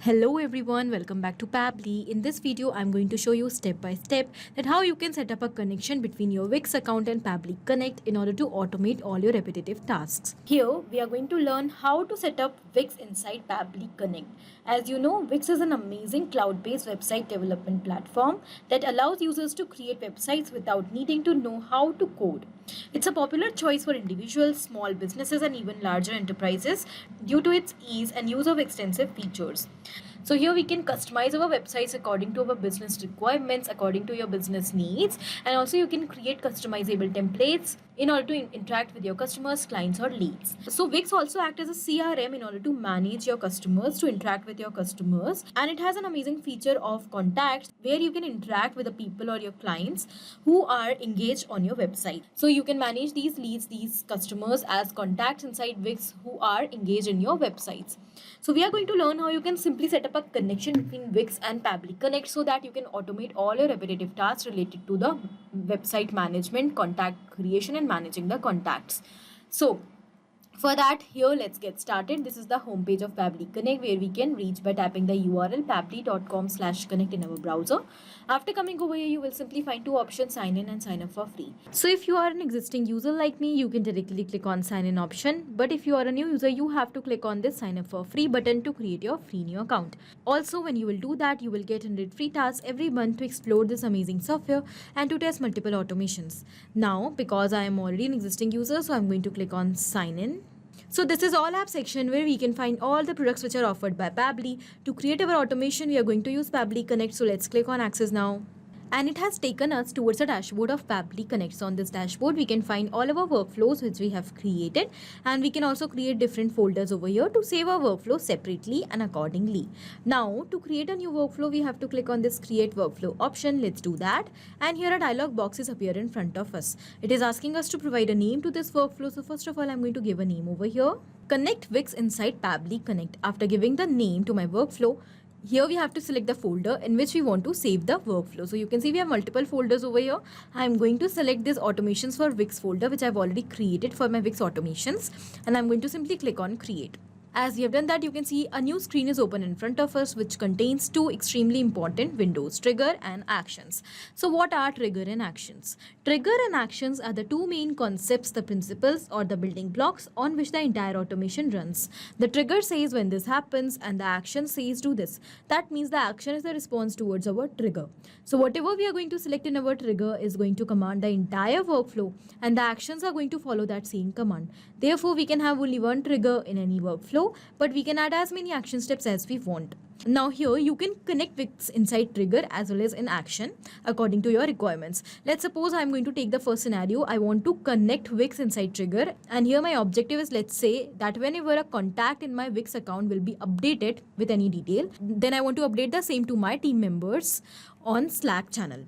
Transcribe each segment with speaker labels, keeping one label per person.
Speaker 1: Hello everyone, welcome back to Pabbly. In this video, I'm going to show you step by step that how you can set up a connection between your Wix account and Pabbly Connect in order to automate all your repetitive tasks. Here, we are going to learn how to set up Wix inside Pabbly Connect. As you know, Wix is an amazing cloud-based website development platform that allows users to create websites without needing to know how to code. It's a popular choice for individuals, small businesses, and even larger enterprises due to its ease and use of extensive features. So here we can customize our websites according to our business requirements, according to your business needs, and also you can create customizable templates in order to interact with your customers, clients, or leads. So Wix also acts as a CRM in order to manage your customers, to interact with your customers, and it has an amazing feature of contacts where you can interact with the people or your clients who are engaged on your website. So you can manage these leads, these customers as contacts inside Wix who are engaged in your websites. So we are going to learn how you can simply set up a connection between Wix and Pabbly Connect so that you can automate all your repetitive tasks related to the website management, contact creation, and managing the contacts. So for that, here let's get started. This is the homepage of Pabbly Connect where we can reach by tapping the URL pabbly.com/connect in our browser. After coming over here, you will simply find two options: sign in and sign up for free. So if you are an existing user like me, you can directly click on sign in option. But if you are a new user, you have to click on this sign up for free button to create your free new account. Also, when you will do that, you will get 100 free tasks every month to explore this amazing software and to test multiple automations. Now, because I am already an existing user, so I'm going to click on sign in. So this is all app section where we can find all the products which are offered by Pabbly. To create our automation, we are going to use Pabbly Connect. So let's click on access now. And it has taken us towards the dashboard of Pabbly Connect. So on this dashboard, we can find all of our workflows which we have created, and we can also create different folders over here to save our workflow separately and accordingly. Now, to create a new workflow, we have to click on this create workflow option. Let's do that. And here a dialog box is appear in front of us. It is asking us to provide a name to this workflow. So first of all, I'm going to give a name over here. Connect Wix inside Pabbly Connect. After giving the name to my workflow, here we have to select the folder in which we want to save the workflow. So you can see we have multiple folders over here. I'm going to select this automations for Wix folder, which I've already created for my Wix automations. And I'm going to simply click on create. As we have done that, you can see a new screen is open in front of us, which contains two extremely important windows, trigger and actions. So what are trigger and actions? Trigger and actions are the two main concepts, the principles or the building blocks on which the entire automation runs. The trigger says when this happens and the action says do this. That means the action is the response towards our trigger. So whatever we are going to select in our trigger is going to command the entire workflow, and the actions are going to follow that same command. Therefore, we can have only one trigger in any workflow, but we can add as many action steps as we want. Now here you can connect Wix inside trigger as well as in action according to your requirements. Let's suppose I'm going to take the first scenario. I want to connect Wix inside trigger, and here my objective is, let's say that whenever a contact in my Wix account will be updated with any detail, then I want to update the same to my team members on Slack channel.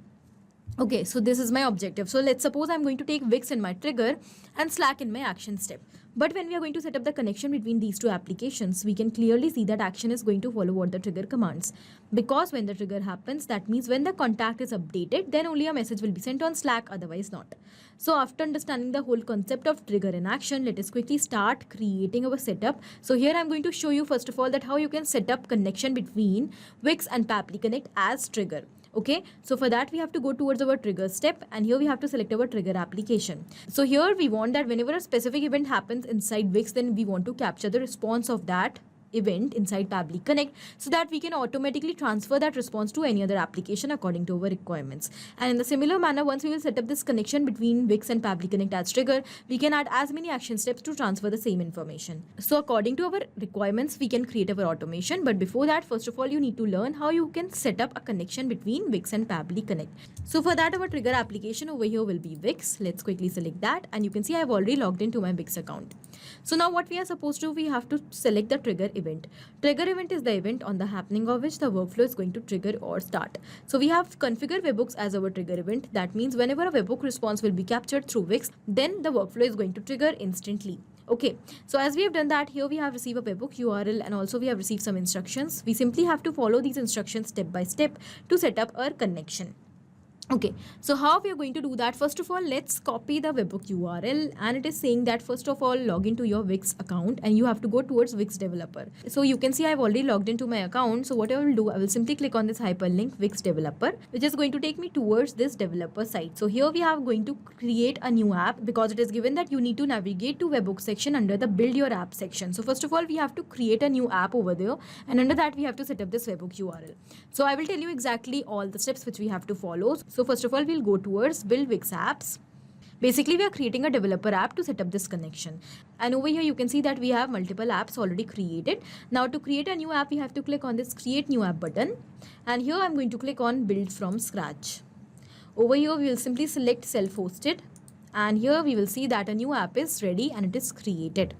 Speaker 1: Okay, so this is my objective. So let's suppose I'm going to take Wix in my trigger and Slack in my action step. But when we are going to set up the connection between these two applications, we can clearly see that action is going to follow what the trigger commands. Because when the trigger happens, that means when the contact is updated, then only a message will be sent on Slack, otherwise not. So after understanding the whole concept of trigger and action, let us quickly start creating our setup. So here I'm going to show you first of all that how you can set up connection between Wix and Pabbly Connect as trigger. Okay, so for that we have to go towards our trigger step, and here we have to select our trigger application. So here we want that whenever a specific event happens inside Wix, then we want to capture the response of that event inside Pabbly Connect so that we can automatically transfer that response to any other application according to our requirements. And in the similar manner, once we will set up this connection between Wix and Pabbly Connect as trigger, we can add as many action steps to transfer the same information. So according to our requirements, we can create our automation. But before that, first of all, you need to learn how you can set up a connection between Wix and Pabbly Connect. So for that, our trigger application over here will be Wix. Let's quickly select that, and you can see I have already logged into my Wix account. So now what we are supposed to do, we have to select the trigger event. Trigger event is the event on the happening of which the workflow is going to trigger or start. So we have configured webhooks as our trigger event. That means whenever a webhook response will be captured through Wix, then the workflow is going to trigger instantly. Okay, so as we have done that, here we have received a webhook URL, and also we have received some instructions. We simply have to follow these instructions step by step to set up our connection. Okay, so how we are going to do that? First of all, let's copy the webhook URL, and it is saying that first of all log into your Wix account and you have to go towards Wix developer. So you can see I've already logged into my account. So what I will do, I will simply click on this hyperlink Wix developer, which is going to take me towards this developer site. So here we are going to create a new app because it is given that you need to navigate to webhook section under the build your app section. So first of all, we have to create a new app over there, and under that we have to set up this webhook URL. So I will tell you exactly all the steps which we have to follow. So first of all, we'll go towards build Wix apps. Basically, we are creating a developer app to set up this connection. And over here, you can see that we have multiple apps already created. Now to create a new app, we have to click on this create new app button. And here I'm going to click on build from scratch. Over here, we will simply select self-hosted. And here we will see that a new app is ready and it is created.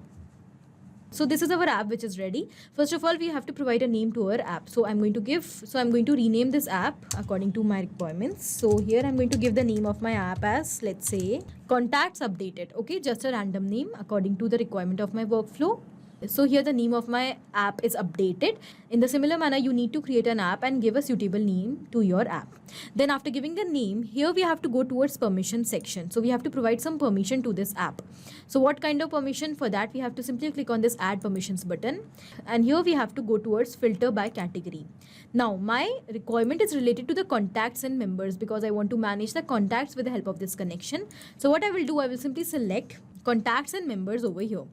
Speaker 1: So this is our app which is ready. First of all, we have to provide a name to our app. So I'm going to rename this app according to my requirements. So here I'm going to give the name of my app as, let's say, contacts updated. Okay, just a random name according to the requirement of my workflow. So here the name of my app is updated. In the similar manner, you need to create an app and give a suitable name to your app. Then after giving the name, here we have to go towards permission section. So we have to provide some permission to this app. So what kind of permission? For that, we have to simply click on this add permissions button. And here we have to go towards filter by category. Now my requirement is related to the contacts and members because I want to manage the contacts with the help of this connection. So what I will do, I will simply select contacts and members over here.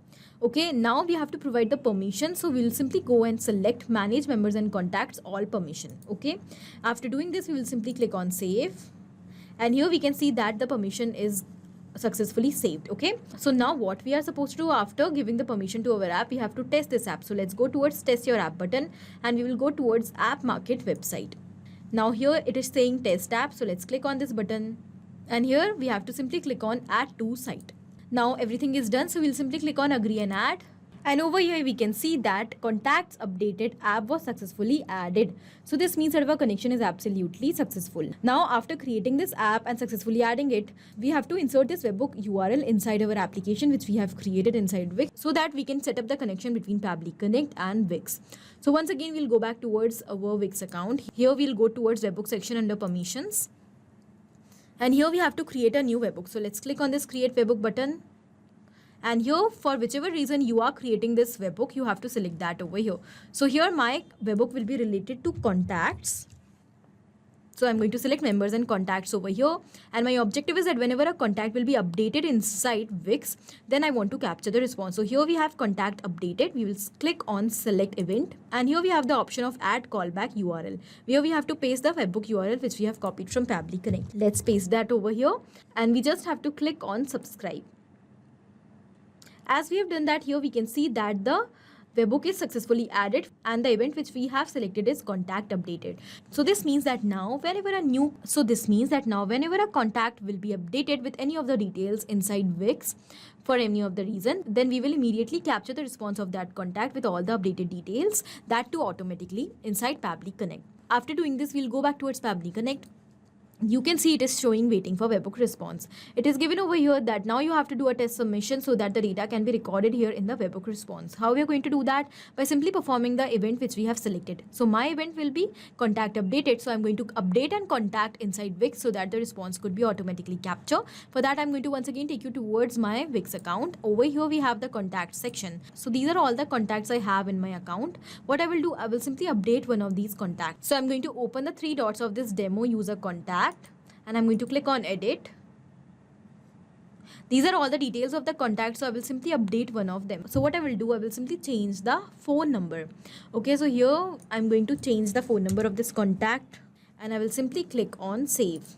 Speaker 1: Okay, now we have to provide the permission. So we'll simply go and select manage members and contacts all permission. Okay, after doing this, we will simply click on save. And here we can see that the permission is successfully saved. Okay, so now what we are supposed to do after giving the permission to our app, we have to test this app. So let's go towards test your app button and we will go towards app market website. Now here it is saying test app. So let's click on this button and here we have to simply click on add to site. Now everything is done, so we'll simply click on agree and add. And over here we can see that contacts updated app was successfully added. So this means that our connection is absolutely successful. Now after creating this app and successfully adding it, we have to insert this webhook URL inside our application which we have created inside Wix so that we can set up the connection between Pabbly Connect and Wix. So once again, we'll go back towards our Wix account. Here we'll go towards webhook section under permissions. And here we have to create a new webhook. So let's click on this create webhook button. And here, for whichever reason you are creating this webhook, you have to select that over here. So here my webhook will be related to contacts. So I'm going to select members and contacts over here. And my objective is that whenever a contact will be updated inside Wix, then I want to capture the response. So here we have contact updated. We will click on select event. And here we have the option of add callback URL. Here we have to paste the webhook URL which we have copied from Pabbly Connect. Let's paste that over here. And we just have to click on subscribe. As we have done that, here we can see that the webhook is successfully added and the event which we have selected is contact updated. So this means that now whenever a contact will be updated with any of the details inside Wix for any of the reason, then we will immediately capture the response of that contact with all the updated details, that too automatically inside Pabbly Connect. After doing this, we'll go back towards Pabbly Connect. You can see it is showing waiting for webhook response. It is given over here that now you have to do a test submission so that the data can be recorded here in the webhook response. How we are going to do that? By simply performing the event which we have selected. So my event will be contact updated. So I'm going to update and contact inside Wix so that the response could be automatically captured. For that, I'm going to once again take you towards my Wix account. Over here we have the contact section. So these are all the contacts I have in my account. What I will do, I will simply update one of these contacts. So I'm going to open the three dots of this demo user contact. And I'm going to click on edit. These are all the details of the contact, so I will simply update one of them. So what I will do, I will simply change the phone number. Okay, so here I'm going to change the phone number of this contact and I will simply click on save.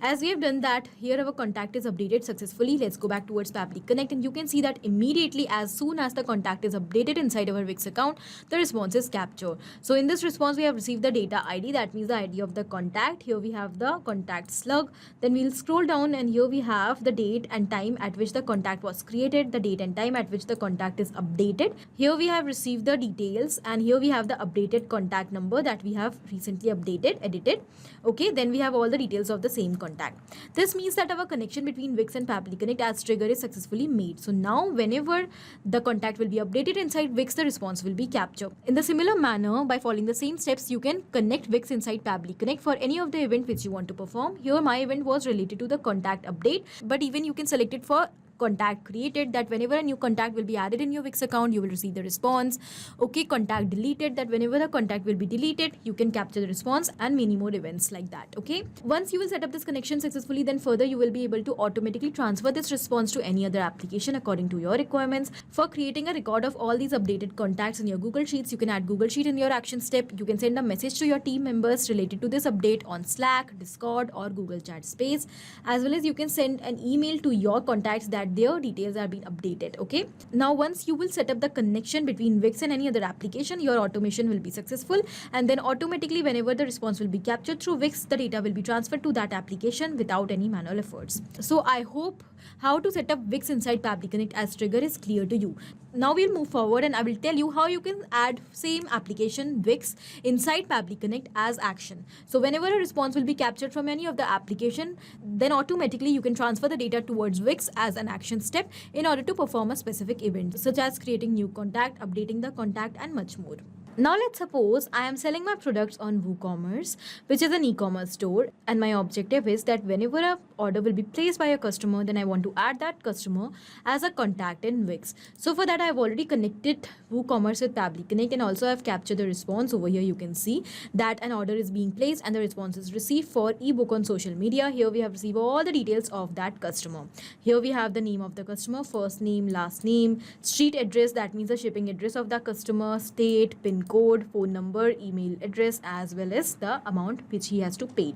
Speaker 1: As we have done that, here our contact is updated successfully. Let's go back towards Pabbly Connect and you can see that immediately as soon as the contact is updated inside our Wix account, the response is captured. So in this response, we have received the data ID, that means the ID of the contact. Here we have the contact slug. Then we'll scroll down and here we have the date and time at which the contact was created, the date and time at which the contact is updated. Here we have received the details and here we have the updated contact number that we have recently edited. Okay, then we have all the details of the same contact. contact. This means that our connection between Wix and Pabbly Connect as trigger is successfully made. So now whenever the contact will be updated inside Wix, the response will be captured. In the similar manner, by following the same steps, you can connect Wix inside Pabbly Connect for any of the event which you want to perform. Here my event was related to the contact update, but even you can select it for contact created, that whenever a new contact will be added in your Wix account, you will receive the response. Okay, contact deleted, that whenever the contact will be deleted, you can capture the response, and many more events like that. Okay, once you will set up this connection successfully, then further you will be able to automatically transfer this response to any other application according to your requirements. For creating a record of all these updated contacts in your Google Sheets, you can add Google Sheet in your action step. You can send a message to your team members related to this update on Slack, Discord, or Google Chat Space, as well as you can send an email to your contacts that their details are being updated. Okay, now once you will set up the connection between Wix and any other application, your automation will be successful, and then automatically whenever the response will be captured through Wix, the data will be transferred to that application without any manual efforts. So I hope how to set up Wix inside Pabbly Connect as trigger is clear to you. Now we'll move forward and I will tell you how you can add same application Wix inside Pabbly Connect as action. So whenever a response will be captured from any of the application, then automatically you can transfer the data towards Wix as an action step in order to perform a specific event, such as creating new contact, updating the contact, and much more. Now let's suppose I am selling my products on WooCommerce, which is an e-commerce store, and my objective is that whenever an order will be placed by a customer, then I want to add that customer as a contact in Wix. So for that, I have already connected WooCommerce with Pabbly Connect, and also I have captured the response. Over here you can see that an order is being placed and the response is received for ebook on social media. Here we have received all the details of that customer. Here we have the name of the customer, first name, last name, street address, that means the shipping address of the customer, state, PIN code, phone number, email address, as well as the amount which he has to pay.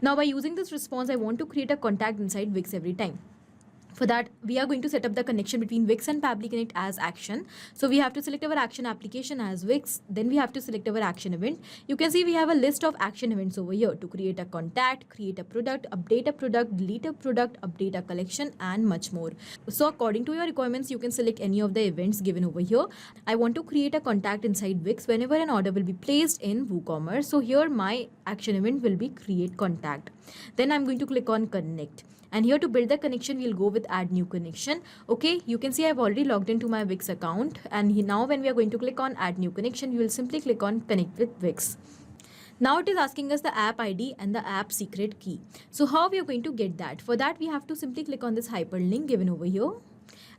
Speaker 1: Now by using this response, I want to create a contact inside Wix every time. For that, we are going to set up the connection between Wix and Pabbly Connect as action. So we have to select our action application as Wix. Then we have to select our action event. You can see we have a list of action events over here to create a contact, create a product, update a product, delete a product, update a collection, and much more. So according to your requirements, you can select any of the events given over here. I want to create a contact inside Wix whenever an order will be placed in WooCommerce. So here my action event will be create contact. Then I'm going to click on connect. And here to build the connection, we'll go with add new connection. Okay, you can see I've already logged into my Wix account. And now when we are going to click on add new connection, you will simply click on connect with Wix. Now it is asking us the app ID and the app secret key. So how we are going to get that? For that, we have to simply click on this hyperlink given over here.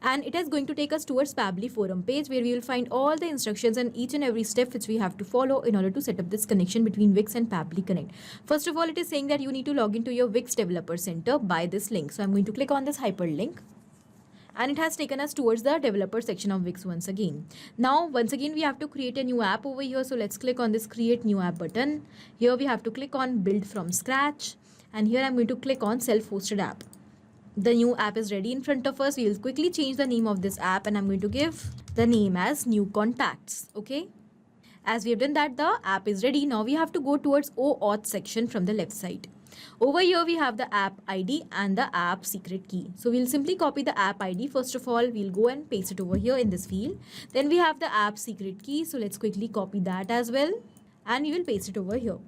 Speaker 1: And it is going to take us towards Pabbly forum page, where we will find all the instructions and each and every step which we have to follow in order to set up this connection between Wix and Pabbly Connect. First of all, it is saying that you need to log into your Wix Developer Center by this link. So I'm going to click on this hyperlink. And it has taken us towards the developer section of Wix once again. Now, once again, we have to create a new app over here. So let's click on this create new app button. Here we have to click on build from scratch. And here I'm going to click on self-hosted app. The new app is ready in front of us. We will quickly change the name of this app and I'm going to give the name as new contacts. Okay. As we have done that, the app is ready. Now we have to go towards OAuth section from the left side. Over here, we have the app ID and the app secret key. So we'll simply copy the app ID. First of all, we'll go and paste it over here in this field. Then we have the app secret key. So let's quickly copy that as well. And we will paste it over here.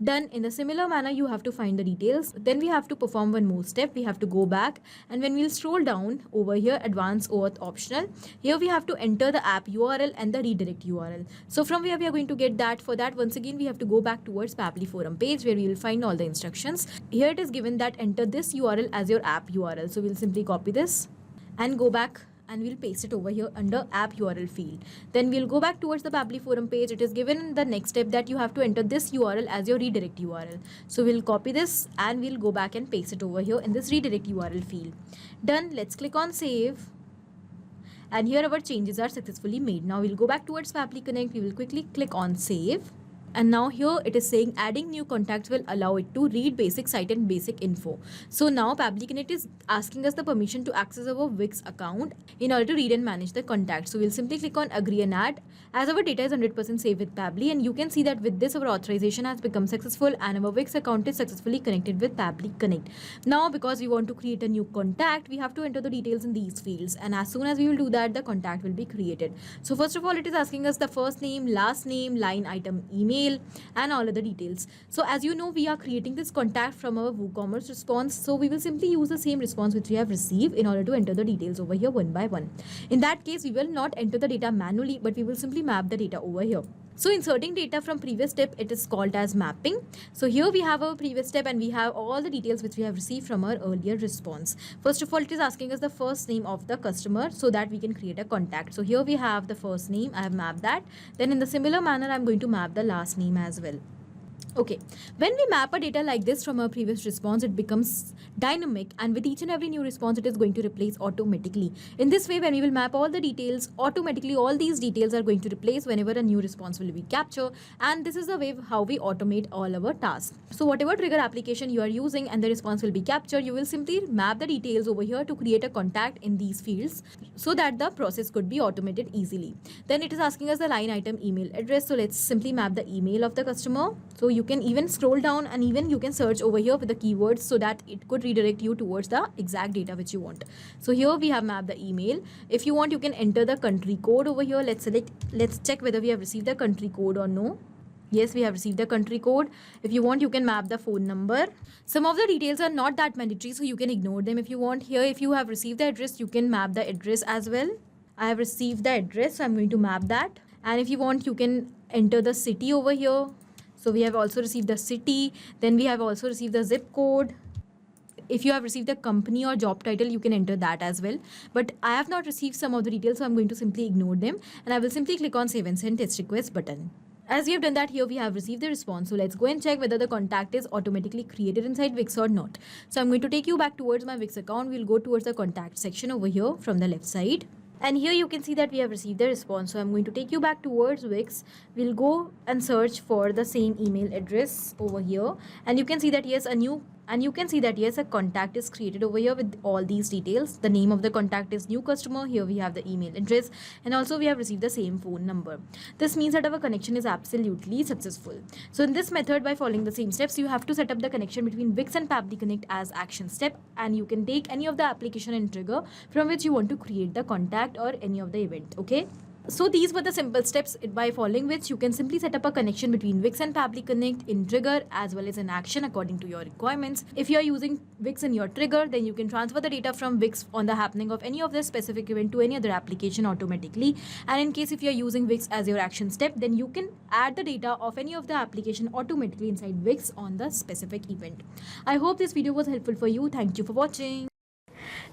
Speaker 1: Done. In the similar manner, you have to find the details. Then we have to perform one more step. We have to go back, and when we'll scroll down over here, advanced OAuth optional, here we have to enter the app URL and the redirect URL. So from where we are going to get that? For that, once again, we have to go back towards Pabbly forum page, where we will find all the instructions. Here it is given that enter this URL as your app URL. So we'll simply copy this and go back, and we'll paste it over here under app URL field. Then we'll go back towards the Pabbly forum page. It is given the next step that you have to enter this URL as your redirect URL. So we'll copy this and we'll go back and paste it over here in this redirect URL field. Done. Let's click on save. And here our changes are successfully made. Now we'll go back towards Pabbly Connect. We will quickly click on save. And now here it is saying adding new contacts will allow it to read basic site and basic info. So now Pabbly Connect is asking us the permission to access our Wix account in order to read and manage the contacts. So we'll simply click on agree and add, as our data is 100% safe with Pabbly, and you can see that with this our authorization has become successful and our Wix account is successfully connected with Pabbly Connect. Now because we want to create a new contact, we have to enter the details in these fields, and as soon as we will do that, the contact will be created. So first of all, it is asking us the first name, last name, line item, email, email, and all other details. So as you know, we are creating this contact from our WooCommerce response. So we will simply use the same response which we have received in order to enter the details over here one by one. In that case, we will not enter the data manually, but we will simply map the data over here. So inserting data from previous step, it is called as mapping. So here we have our previous step and we have all the details which we have received from our earlier response. First of all, it is asking us the first name of the customer so that we can create a contact. So here we have the first name. I have mapped that. Then in the similar manner, I'm going to map the last name as well. Okay, when we map a data like this from our previous response, it becomes dynamic, and with each and every new response, it is going to replace automatically. In this way, when we will map all the details, automatically all these details are going to replace whenever a new response will be captured, and this is the way how we automate all our tasks. So whatever trigger application you are using and the response will be captured, you will simply map the details over here to create a contact in these fields so that the process could be automated easily. Then it is asking us the line item email address. So let's simply map the email of the customer. So you can even scroll down and even you can search over here with the keywords so that it could redirect you towards the exact data which you want. So here we have mapped the email. If you want, you can enter the country code over here. Let's check whether we have received the country code or no. Yes, we have received the country code. If you want, you can map the phone number. Some of the details are not that mandatory, so you can ignore them if you want. Here, if you have received the address, you can map the address as well. I have received the address, so I'm going to map that. And if you want, you can enter the city over here. So we have also received the city. Then we have also received the zip code. If you have received the company or job title, you can enter that as well. But I have not received some of the details, so I'm going to simply ignore them. And I will simply click on Save and Send Test Request button. As we have done that, here we have received the response. So let's go and check whether the contact is automatically created inside Wix or not. So I'm going to take you back towards my Wix account. We'll go towards the contact section over here from the left side. And here you can see that we have received the response. So I'm going to take you back towards Wix. We'll go and search for the same email address over here. And you can see that yes, a contact is created over here with all these details. The name of the contact is new customer. Here we have the email address, and also we have received the same phone number. This means that our connection is absolutely successful. So in this method, by following the same steps, you have to set up the connection between Wix and Pabbly Connect as action step, and you can take any of the application and trigger from which you want to create the contact or any of the event. Okay. So these were the simple steps by following which you can simply set up a connection between Wix and Pabbly Connect in trigger as well as in action according to your requirements. If you are using Wix in your trigger, then you can transfer the data from Wix on the happening of any of this specific event to any other application automatically. And in case if you are using Wix as your action step, then you can add the data of any of the application automatically inside Wix on the specific event. I hope this video was helpful for you. Thank you for watching.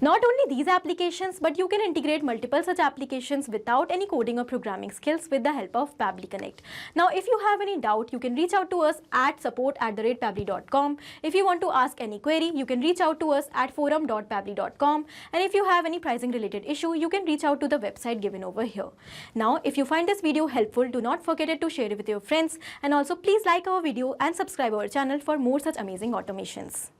Speaker 2: Not only these applications, but you can integrate multiple such applications without any coding or programming skills with the help of Pabbly Connect. Now, if you have any doubt, you can reach out to us at support@pabbly.com. If you want to ask any query, you can reach out to us at forum.pabbly.com. And if you have any pricing related issue, you can reach out to the website given over here. Now, if you find this video helpful, do not forget to share it with your friends. And also please like our video and subscribe our channel for more such amazing automations.